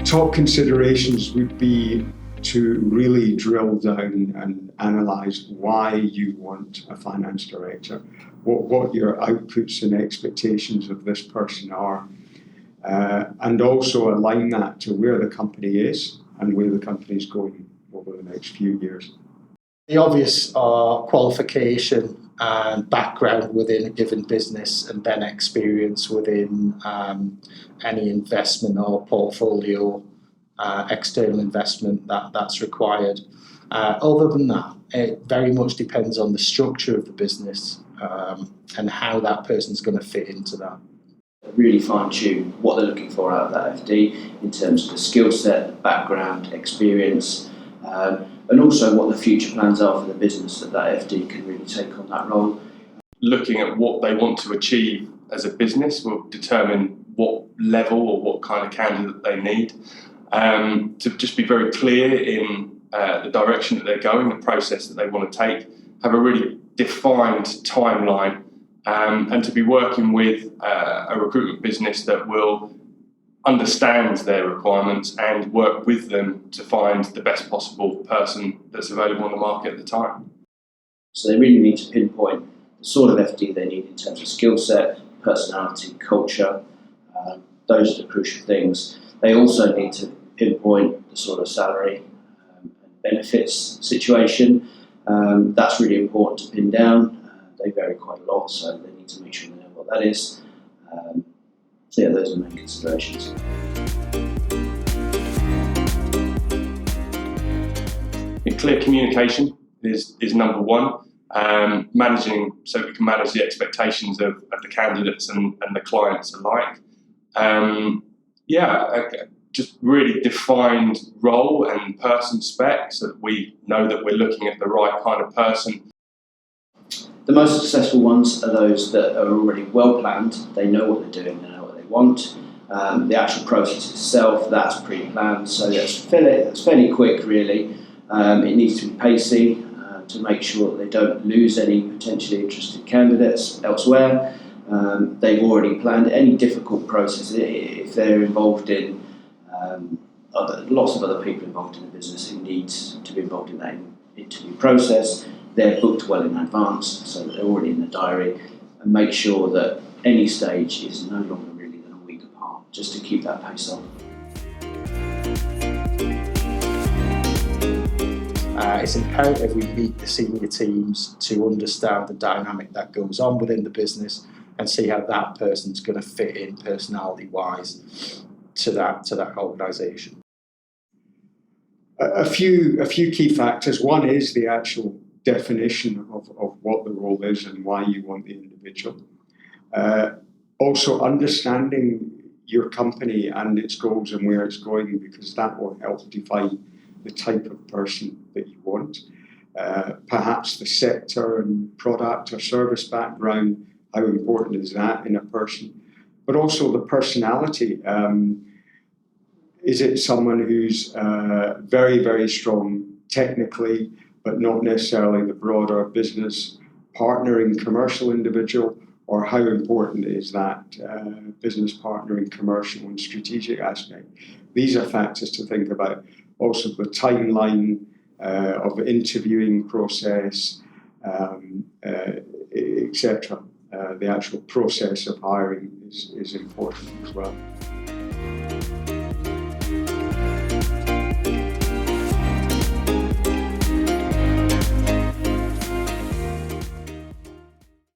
Top considerations would be to really drill down and analyse why you want a finance director, what your outputs and expectations of this person are, and also align that to where the company is and where the company is going over the next few years. The obvious are qualification and background within a given business, and then experience within any investment or portfolio, external investment that's required. Other than that, it very much depends on the structure of the business and how that person's going to fit into that. Really fine-tune what they're looking for out of that FD in terms of the skill set, background, experience, and also what the future plans are for the business that FD can really take on that role. Looking at what they want to achieve as a business will determine what level or what kind of candidate they need. To just be very clear in the direction that they're going, the process that they want to take, have a really defined timeline, and to be working with a recruitment business that will understand their requirements and work with them to find the best possible person that's available on the market at the time. So they really need to pinpoint the sort of FD they need in terms of skill set, personality, culture. Those are the crucial things. They also need to pinpoint the sort of salary and benefits situation. That's really important to pin down. They vary quite a lot, so they need to make sure they know what that is. So yeah, those are the main considerations. Clear communication is number one. Managing so we can manage the expectations of the candidates and the clients alike. Just really defined role and person spec so that we know that we're looking at the right kind of person. The most successful ones are those that are already well planned. They know what they're doing, they know what they want. The actual process itself, that's pre-planned, so that's fairly quick really. It needs to be pacey to make sure that they don't lose any potentially interested candidates elsewhere. They've already planned any difficult process. If they're involved in lots of other people involved in the business who need to be involved in that interview process, they're booked well in advance, so that they're already in the diary, and make sure that any stage is no longer really than a week apart, just to keep that pace on. It's imperative we meet the senior teams to understand the dynamic that goes on within the business and see how that person's going to fit in personality-wise to that organisation. A few key factors. One is the actual definition of what the role is and why you want the individual. Also understanding your company and its goals and where it's going, because that will help define the type of person that you want. Perhaps the sector and product or service background, how important is that in a person? But also the personality. Is it someone who's very, very strong technically, but not necessarily the broader business partnering commercial individual? Or how important is that business partnering commercial and strategic aspect? These are factors to think about. Also the timeline of interviewing process, etc. The actual process of hiring is important as well.